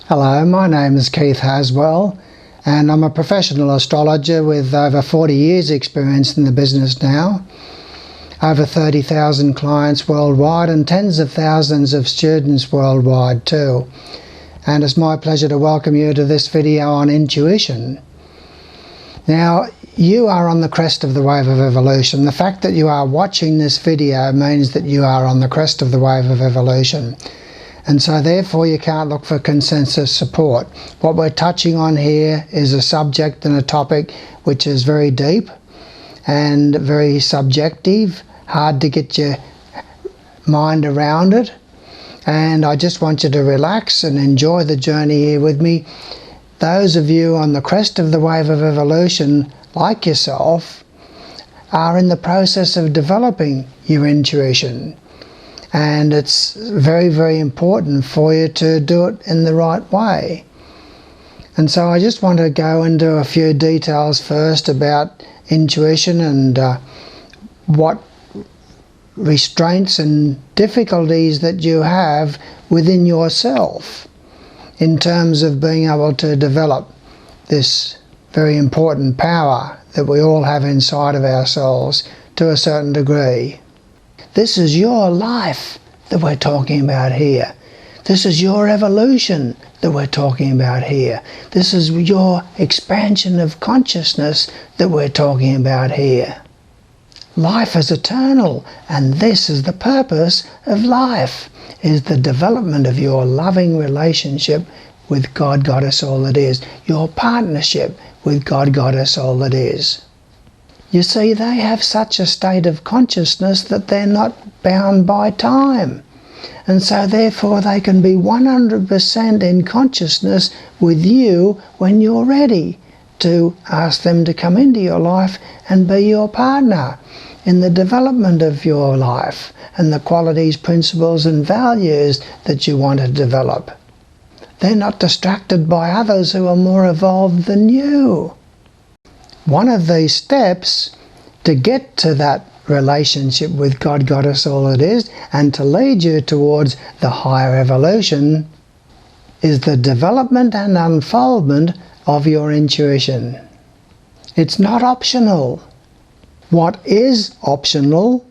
Hello, my name is Keith Haswell and I'm a professional astrologer with over 40 years experience in the business now, over 30,000 clients worldwide and tens of thousands of students worldwide too. And it's my pleasure to welcome you to this video on intuition. Now, you are on the crest of the wave of evolution. The fact that you are watching this video means that you are on the crest of the wave of evolution. And so therefore you can't look for consensus support. What we're touching on here is a subject and a topic which is very deep and very subjective, hard to get your mind around it. And I just want you to relax and enjoy the journey here with me. Those of you on the crest of the wave of evolution, like yourself, are in the process of developing your intuition. And it's very, very important for you to do it in the right way. And so I just want to go into a few details first about intuition and what restraints and difficulties that you have within yourself in terms of being able to develop this very important power that we all have inside of ourselves to a certain degree. This is your life that we're talking about here. This is your evolution that we're talking about here. This is your expansion of consciousness that we're talking about here. Life is eternal, and this is the purpose of life, is the development of your loving relationship with God, Goddess, all that is, your partnership with God, Goddess, all that is. You see, they have such a state of consciousness that they're not bound by time. And so therefore they can be 100% in consciousness with you when you're ready to ask them to come into your life and be your partner in the development of your life and the qualities, principles and values that you want to develop. They're not distracted by others who are more evolved than you. One of these steps to get to that relationship with God, Goddess, all it is, and to lead you towards the higher evolution is the development and unfoldment of your intuition. It's not optional. What is optional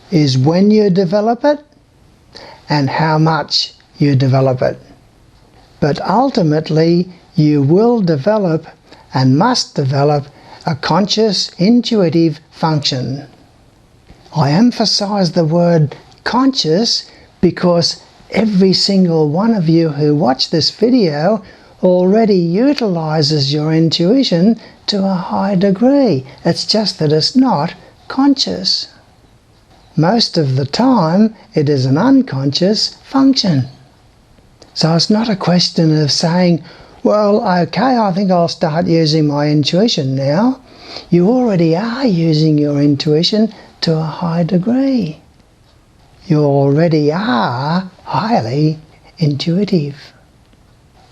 is when you develop it and how much you develop it. But ultimately, you will develop and must develop a conscious, intuitive function. I emphasize the word conscious because every single one of you who watch this video already utilizes your intuition to a high degree. It's just that it's not conscious. Most of the time, it is an unconscious function. So it's not a question of saying, well, okay, I think I'll start using my intuition now. You already are using your intuition to a high degree. You already are highly intuitive.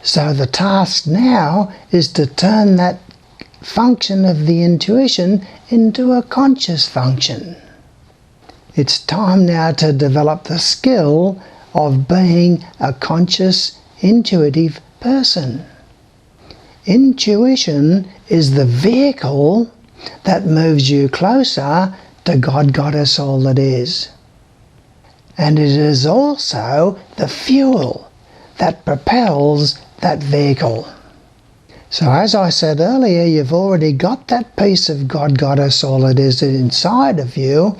So the task now is to turn that function of the intuition into a conscious function. It's time now to develop the skill of being a conscious, intuitive person. Intuition is the vehicle that moves you closer to God, Goddess, all that is. And it is also the fuel that propels that vehicle. So as I said earlier, you've already got that piece of God, Goddess, all that is inside of you.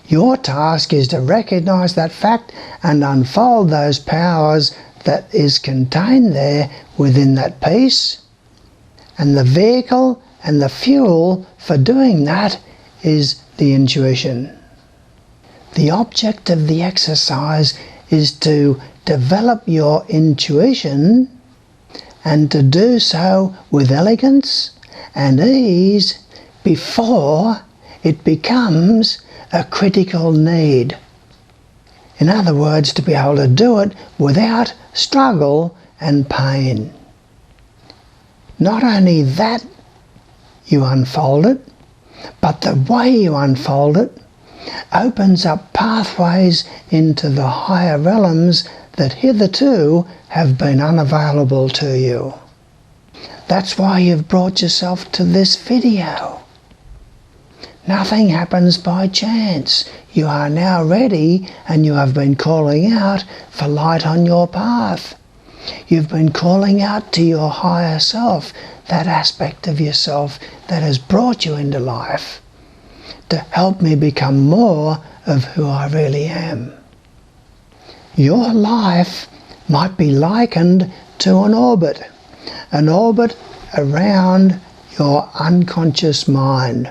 Your task is to recognize that fact and unfold those powers that is contained there within that piece. And the vehicle and the fuel for doing that is the intuition. The object of the exercise is to develop your intuition and to do so with elegance and ease before it becomes a critical need. In other words, to be able to do it without struggle and pain. Not only that you unfold it, but the way you unfold it opens up pathways into the higher realms that hitherto have been unavailable to you. That's why you've brought yourself to this video. Nothing happens by chance. You are now ready, and you have been calling out for light on your path. You've been calling out to your higher self, that aspect of yourself that has brought you into life, to help me become more of who I really am. Your life might be likened to an orbit around your unconscious mind.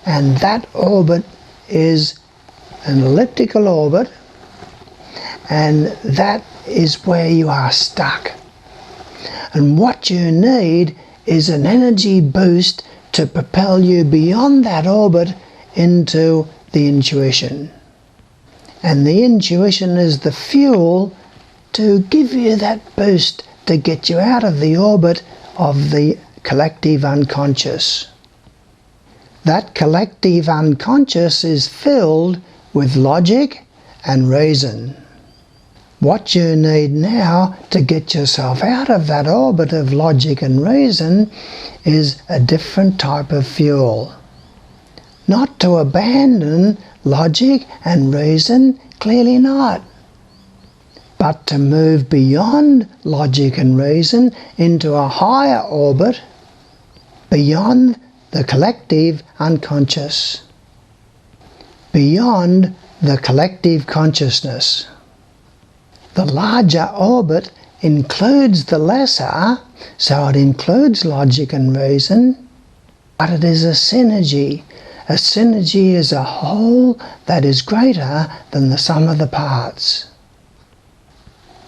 And that orbit is an elliptical orbit, and that is where you are stuck. And what you need is an energy boost to propel you beyond that orbit into the intuition. And the intuition is the fuel to give you that boost to get you out of the orbit of the collective unconscious. That collective unconscious is filled with logic and reason. What you need now to get yourself out of that orbit of logic and reason is a different type of fuel. Not to abandon logic and reason, clearly not. But to move beyond logic and reason into a higher orbit, beyond the collective unconscious, beyond the collective consciousness. The larger orbit includes the lesser, so it includes logic and reason, but it is a synergy. A synergy is a whole that is greater than the sum of the parts.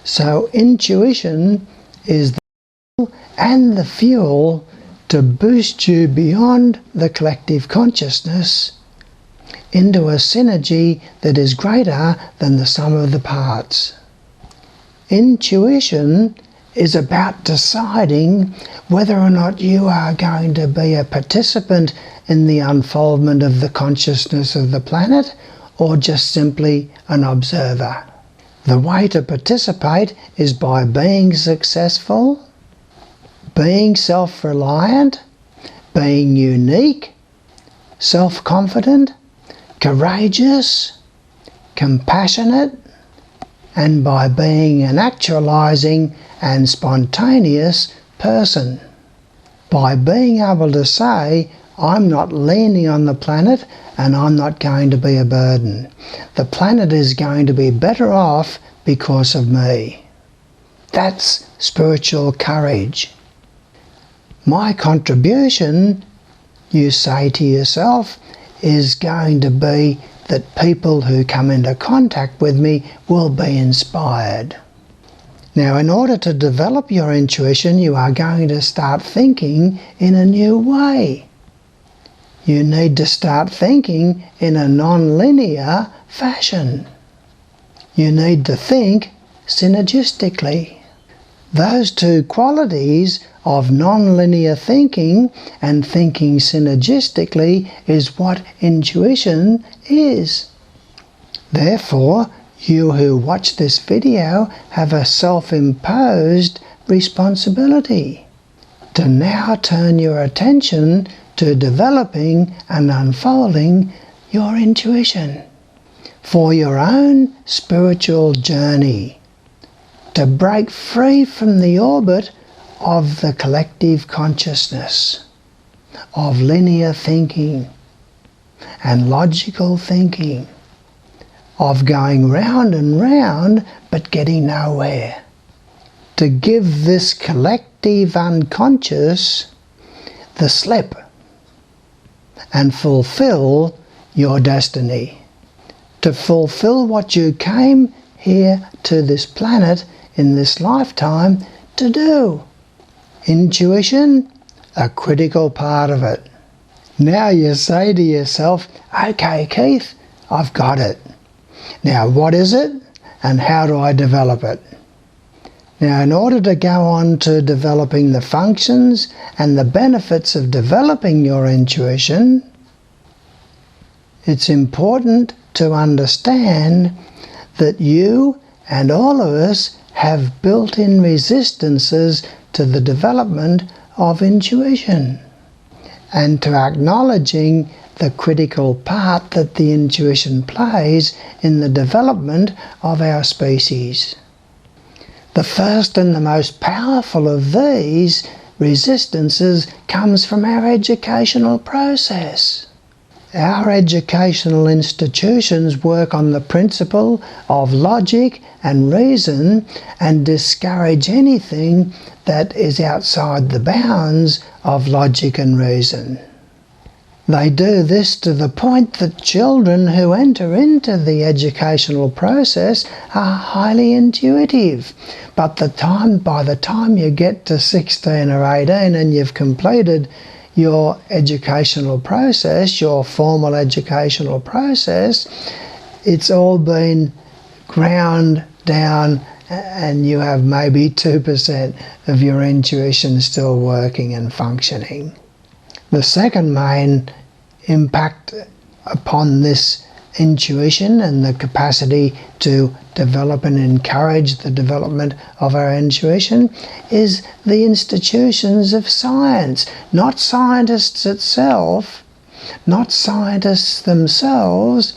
So intuition is the fuel and the fuel to boost you beyond the collective consciousness into a synergy that is greater than the sum of the parts. Intuition is about deciding whether or not you are going to be a participant in the unfoldment of the consciousness of the planet, or just simply an observer. The way to participate is by being successful, being self-reliant, being unique, self-confident, courageous, compassionate, and by being an actualizing and spontaneous person. By being able to say, I'm not leaning on the planet and I'm not going to be a burden. The planet is going to be better off because of me. That's spiritual courage. My contribution, you say to yourself, is going to be that people who come into contact with me will be inspired. Now, in order to develop your intuition, you are going to start thinking in a new way. You need to start thinking in a non-linear fashion. You need to think synergistically. Those two qualities of non-linear thinking and thinking synergistically is what intuition is. Therefore, you who watch this video have a self-imposed responsibility to now turn your attention to developing and unfolding your intuition for your own spiritual journey, to break free from the orbit of the collective consciousness, of linear thinking and logical thinking, of going round and round but getting nowhere. To give this collective unconscious the slip and fulfill your destiny. To fulfill what you came here to this planet in this lifetime to do. Intuition, a critical part of it. Now you say to yourself, okay Keith, I've got it. Now what is it and how do I develop it? Now in order to go on to developing the functions and the benefits of developing your intuition, it's important to understand that you And all of us have built-in resistances to the development of intuition and to acknowledging the critical part that the intuition plays in the development of our species. The first and the most powerful of these resistances comes from our educational process. Our educational institutions work on the principle of logic and reason and discourage anything that is outside the bounds of logic and reason. They do this to the point that children who enter into the educational process are highly intuitive. But by the time you get to 16 or 18 and you've completed your educational process, your formal educational process, it's all been ground down and you have maybe 2% of your intuition still working and functioning. The second main impact upon this intuition and the capacity to develop and encourage the development of our intuition is the institutions of science, not scientists itself, not scientists themselves.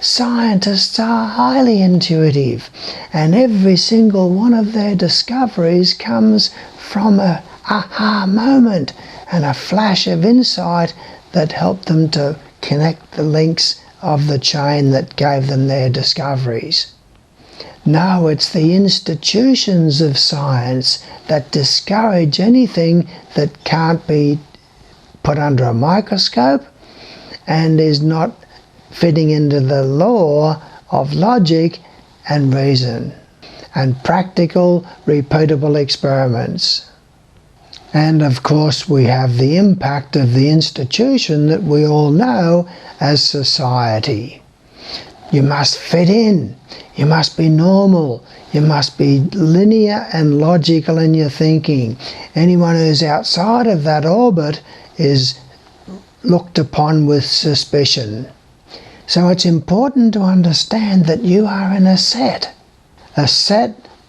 Scientists are highly intuitive, and every single one of their discoveries comes from an aha moment and a flash of insight that helped them to connect the links of the chain that gave them their discoveries. No, it's the institutions of science that discourage anything that can't be put under a microscope and is not fitting into the law of logic and reason and practical, repeatable experiments. And of course we have the impact of the institution that we all know as society. You must fit in, you must be normal, you must be linear and logical in your thinking. Anyone who's outside of that orbit is looked upon with suspicion. So it's important to understand that you are in a set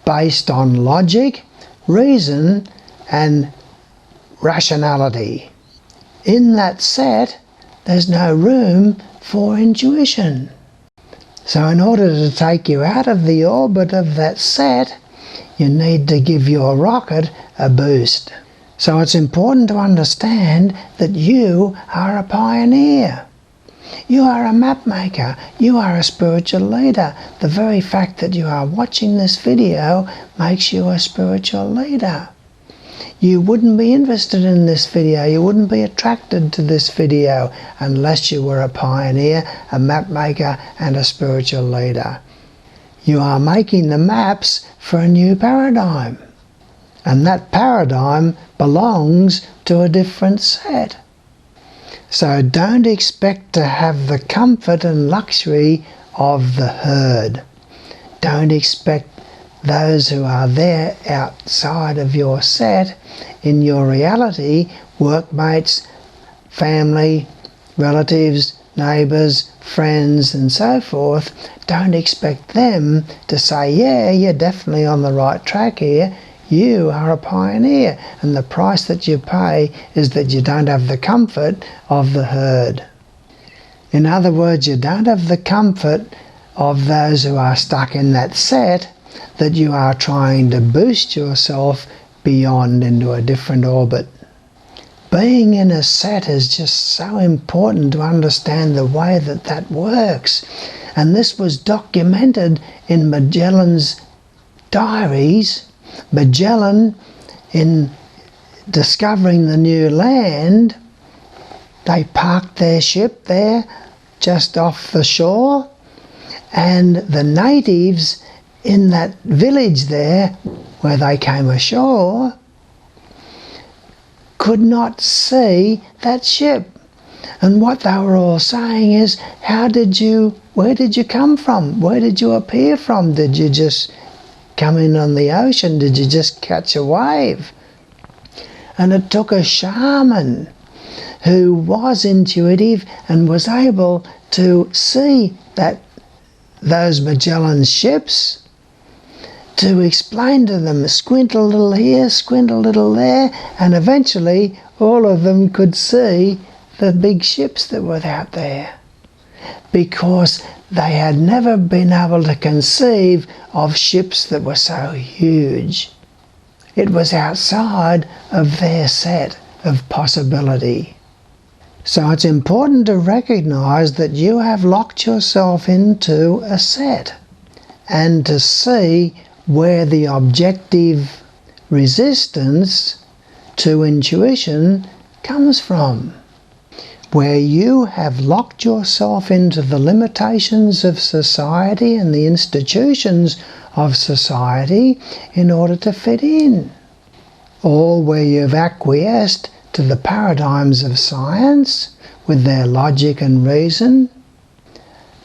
based on logic, reason and rationality. In that set, there's no room for intuition. So in order to take you out of the orbit of that set, you need to give your rocket a boost. So it's important to understand that you are a pioneer. You are a map maker. You are a spiritual leader. The very fact that you are watching this video makes you a spiritual leader. You wouldn't be interested in this video, you wouldn't be attracted to this video unless you were a pioneer, a map maker and a spiritual leader. You are making the maps for a new paradigm. And that paradigm belongs to a different set. So don't expect to have the comfort and luxury of the herd. Don't expect those who are there outside of your set, in your reality, workmates, family, relatives, neighbours, friends and so forth, don't expect them to say, yeah, you're definitely on the right track here, you are a pioneer, and the price that you pay is that you don't have the comfort of the herd. In other words, you don't have the comfort of those who are stuck in that set, that you are trying to boost yourself beyond into a different orbit. Being in a set is just so important to understand the way that that works. And this was documented in Magellan's diaries. Magellan, in discovering the new land, they parked their ship there just off the shore, and the natives in that village there where they came ashore could not see that ship. And what they were all saying is, where did you come from? Where did you appear from? Did you just come in on the ocean? Did you just catch a wave? And it took a shaman who was intuitive and was able to see that those Magellan ships to explain to them, squint a little here, squint a little there, and eventually all of them could see the big ships that were out there, because they had never been able to conceive of ships that were so huge. It was outside of their set of possibility. So it's important to recognize that you have locked yourself into a set, and to see where the objective resistance to intuition comes from. Where you have locked yourself into the limitations of society and the institutions of society in order to fit in. Or where you've acquiesced to the paradigms of science with their logic and reason,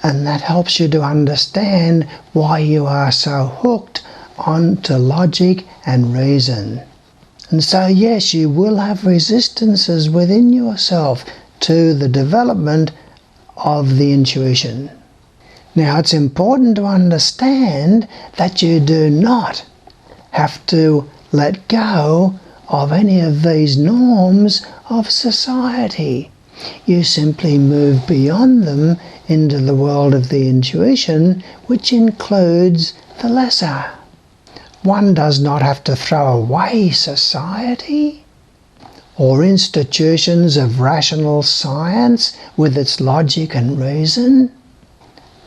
and that helps you to understand why you are so hooked onto logic and reason. And so yes, you will have resistances within yourself to the development of the intuition. Now it's important to understand that you do not have to let go of any of these norms of society. You simply move beyond them into the world of the intuition, which includes the lesser. One does not have to throw away society or institutions of rational science with its logic and reason,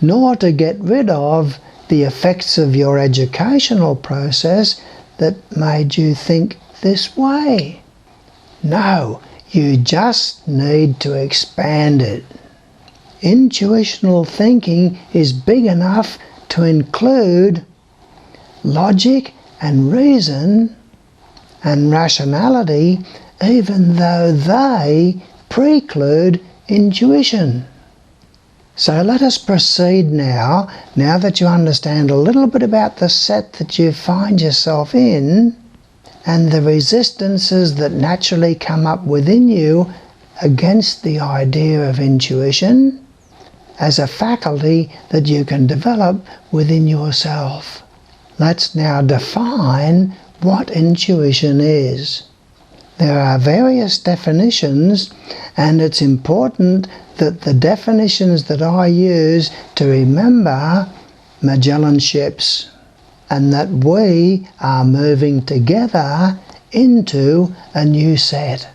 nor to get rid of the effects of your educational process that made you think this way. No, you just need to expand it. Intuitional thinking is big enough to include logic and reason and rationality, even though they preclude intuition. So let us proceed now that you understand a little bit about the set that you find yourself in and the resistances that naturally come up within you against the idea of intuition as a faculty that you can develop within yourself. Let's now define what intuition is. There are various definitions, and it's important that the definitions that I use to remember Magellan ships, and that we are moving together into a new set.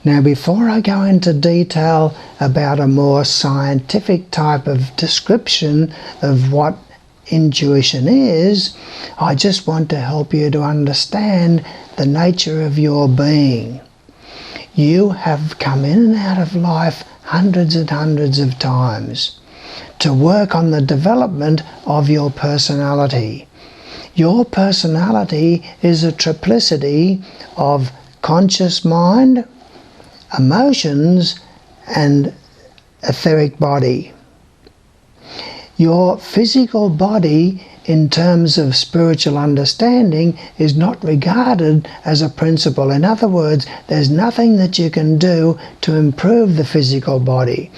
Now, before I go into detail about a more scientific type of description of what intuition is, I just want to help you to understand the nature of your being. You have come in and out of life hundreds and hundreds of times to work on the development of your personality. Your personality is a triplicity of conscious mind, emotions, and etheric body. Your physical body, in terms of spiritual understanding, is not regarded as a principle. In other words, there's nothing that you can do to improve the physical body.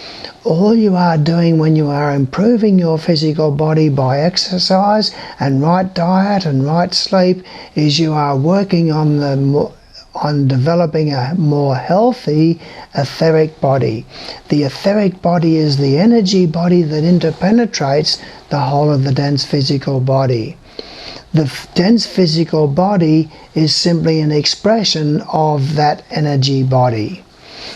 All you are doing when you are improving your physical body by exercise and right diet and right sleep is you are working on developing a more healthy etheric body. The etheric body is the energy body that interpenetrates the whole of the dense physical body. The dense physical body is simply an expression of that energy body.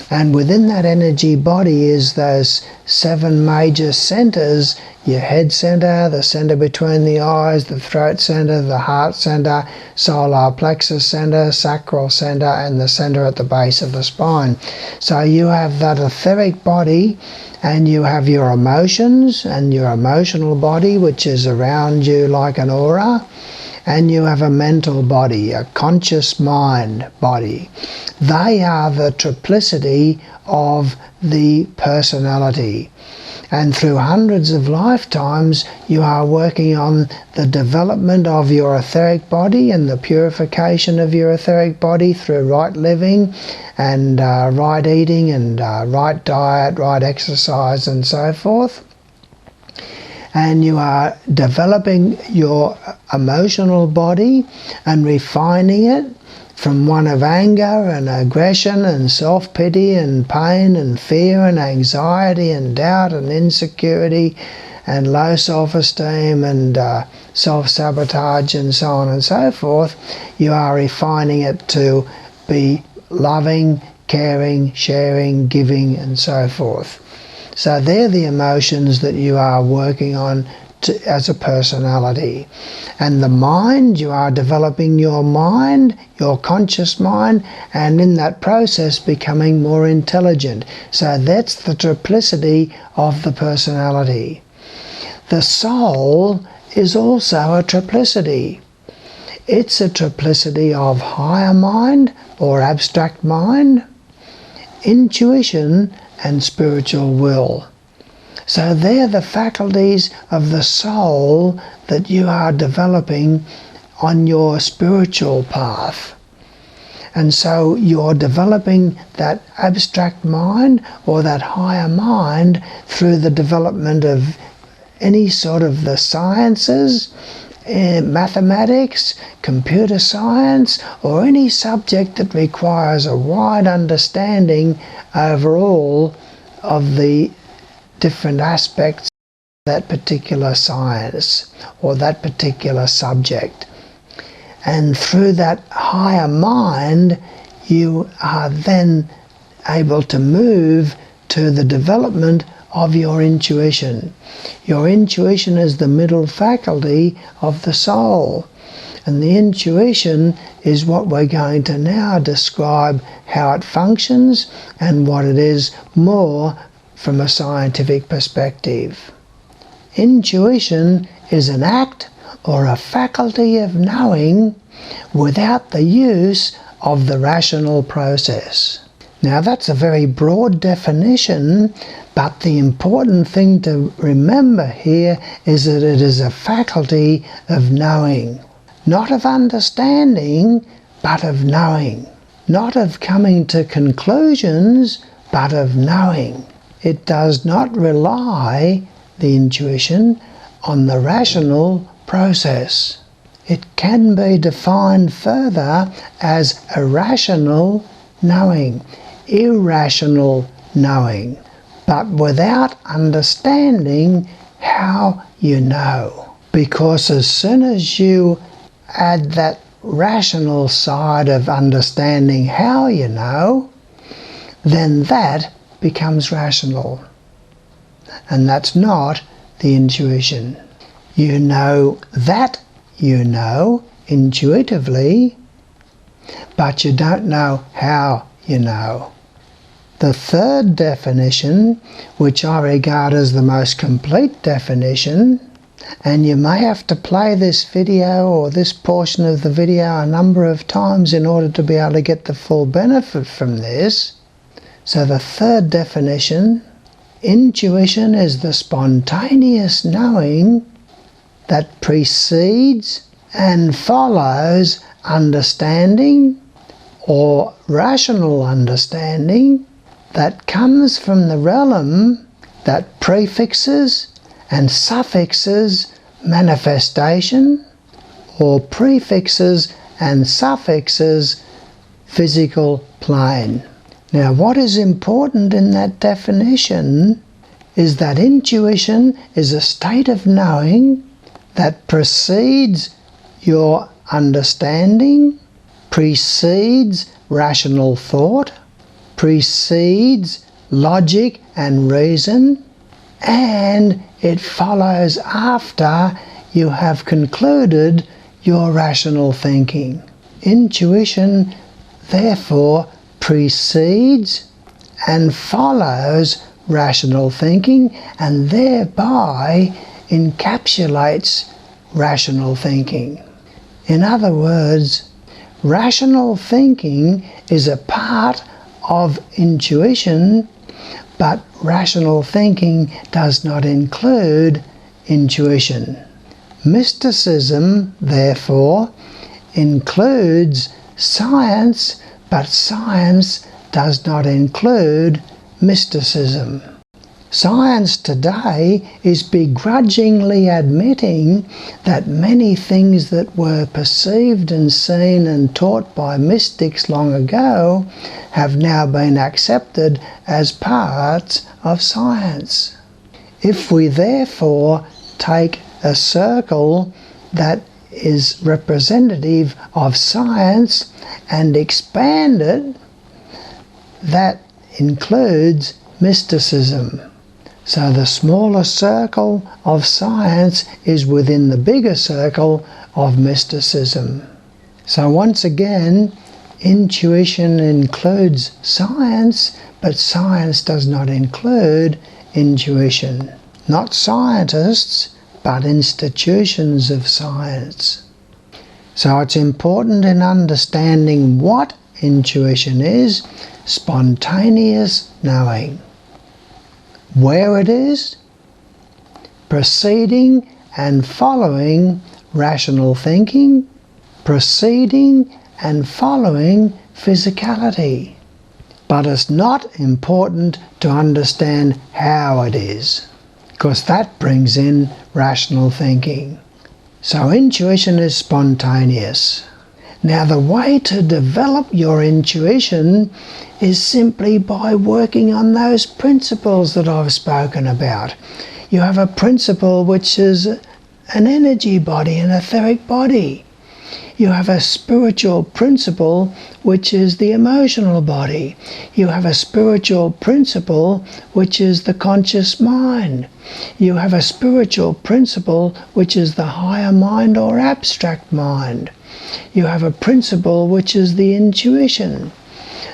And within that energy body is those 7 major centers: your head center, the center between the eyes, the throat center, the heart center, solar plexus center, sacral center, and the center at the base of the spine. So you have that etheric body, and you have your emotions and your emotional body, which is around you like an aura. And you have a mental body, a conscious mind body. They are the triplicity of the personality. And through hundreds of lifetimes, you are working on the development of your etheric body and the purification of your etheric body through right living and right eating and right diet, right exercise, and so forth. and you are developing your emotional body and refining it from one of anger and aggression and self-pity and pain and fear and anxiety and doubt and insecurity and low self-esteem and self-sabotage and so on and so forth, you are refining it to be loving, caring, sharing, giving and so forth. So they're the emotions that you are working on as a personality. And the mind, you are developing your mind, your conscious mind, and in that process becoming more intelligent. So that's the triplicity of the personality. The soul is also a triplicity. It's a triplicity of higher mind or abstract mind, intuition, and spiritual will. So they're the faculties of the soul that you are developing on your spiritual path. And so you're developing that abstract mind or that higher mind through the development of any sort of the sciences, mathematics, computer science, or any subject that requires a wide understanding overall of the different aspects of that particular science or that particular subject. And through that higher mind, you are then able to move to the development of your intuition. Your intuition is the middle faculty of the soul. And the intuition is what we're going to now describe how it functions and what it is more from a scientific perspective. Intuition is an act or a faculty of knowing without the use of the rational process. Now that's a very broad definition, but the important thing to remember here is that it is a faculty of knowing. Not of understanding, but of knowing. Not of coming to conclusions, but of knowing. It does not rely, the intuition, on the rational process. It can be defined further as irrational knowing, irrational knowing, but without understanding how you know. Because as soon as you add that rational side of understanding how you know, then that becomes rational. And that's not the intuition. You know that you know intuitively, but you don't know how you know. The third definition, which I regard as the most complete definition, and you may have to play this video or this portion of the video a number of times in order to be able to get the full benefit from this. So the third definition, intuition is the spontaneous knowing that precedes and follows understanding or rational understanding that comes from the realm that prefixes and suffixes manifestation or prefixes and suffixes physical plane. Now what is important in that definition is that intuition is a state of knowing that precedes your understanding, precedes rational thought, precedes logic and reason, and it follows after you have concluded your rational thinking. Intuition, therefore, precedes and follows rational thinking and thereby encapsulates rational thinking. In other words, rational thinking is a part of intuition, but rational thinking does not include intuition. Mysticism, therefore, includes science, but science does not include mysticism. Science today is begrudgingly admitting that many things that were perceived and seen and taught by mystics long ago have now been accepted as parts of science. If we therefore take a circle that is representative of science and expand it, that includes mysticism. So the smaller circle of science is within the bigger circle of mysticism. So once again, intuition includes science, but science does not include intuition. Not scientists, but institutions of science. So it's important in understanding what intuition is, spontaneous knowing. Where it is, preceding and following rational thinking, preceding and following physicality. But it's not important to understand how it is, because that brings in rational thinking. So intuition is spontaneous. Now the way to develop your intuition is simply by working on those principles that I've spoken about. You have a principle which is an energy body, an etheric body. You have a spiritual principle which is the emotional body. You have a spiritual principle which is the conscious mind. You have a spiritual principle which is the higher mind or abstract mind. You have a principle which is the intuition.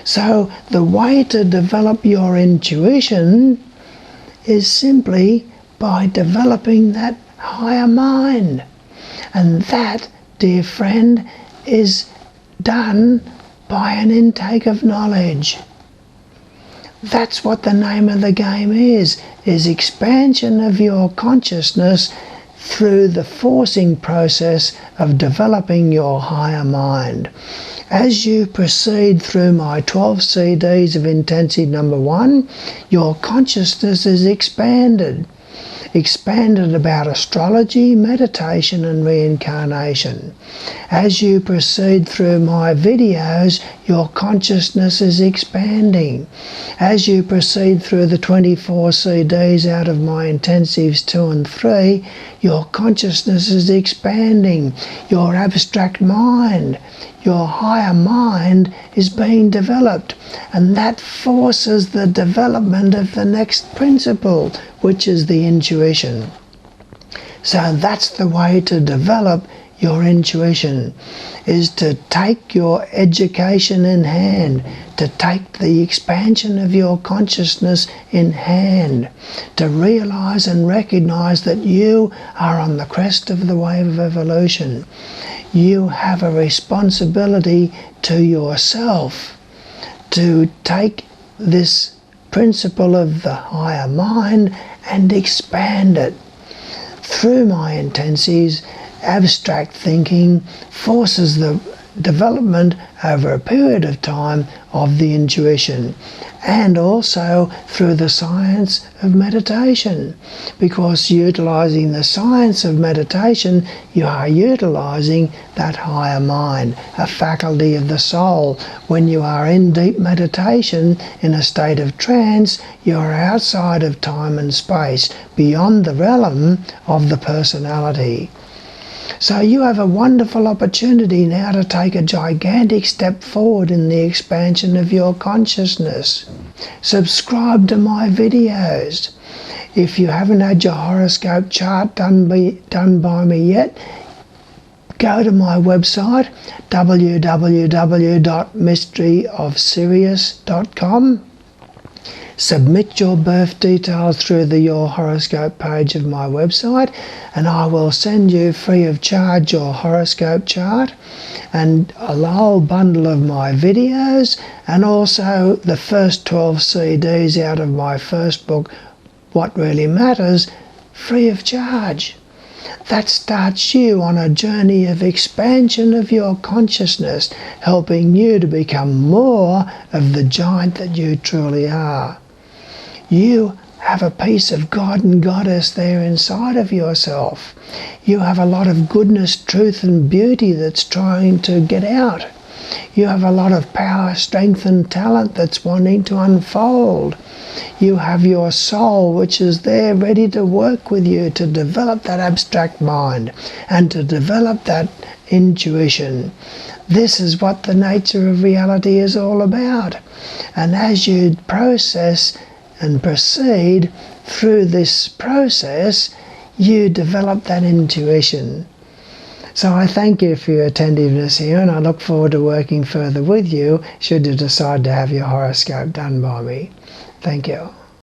So the way to develop your intuition is simply by developing that higher mind. And that, dear friend, is done by an intake of knowledge. That's what the name of the game is expansion of your consciousness through the forcing process of developing your higher mind. As you proceed through my 12 CDs of Intensity Number 1, your consciousness is expanded about astrology, meditation and reincarnation. As you proceed through my videos, your consciousness is expanding. As you proceed through the 24 CDs out of my intensives 2 and 3, your consciousness is expanding. Your abstract mind, your higher mind is being developed, and that forces the development of the next principle, which is the intuition. So that's the way to develop your intuition, is to take your education in hand, to take the expansion of your consciousness in hand, to realize and recognize that you are on the crest of the wave of evolution. You have a responsibility to yourself to take this principle of the higher mind and expand it. Through my intensives, abstract thinking forces the development over a period of time of the intuition, and also through the science of meditation, because utilizing the science of meditation, you are utilizing that higher mind, a faculty of the soul. When you are in deep meditation in a state of trance, you are outside of time and space, beyond the realm of the personality. So you have a wonderful opportunity now to take a gigantic step forward in the expansion of your consciousness. Subscribe to my videos. If you haven't had your horoscope chart done by me yet, go to my website www.mysteryofsirius.com. Submit your birth details through the Your Horoscope page of my website, and I will send you free of charge your horoscope chart and a whole bundle of my videos, and also the first 12 CDs out of my first book, What Really Matters, free of charge. That starts you on a journey of expansion of your consciousness, helping you to become more of the giant that you truly are. You have a piece of God and Goddess there inside of yourself. You have a lot of goodness, truth and beauty that's trying to get out. You have a lot of power, strength and talent that's wanting to unfold. You have your soul which is there ready to work with you to develop that abstract mind and to develop that intuition. This is what the nature of reality is all about. And as you process and proceed through this process, you develop that intuition. So I thank you for your attentiveness here, and I look forward to working further with you should you decide to have your horoscope done by me. Thank you.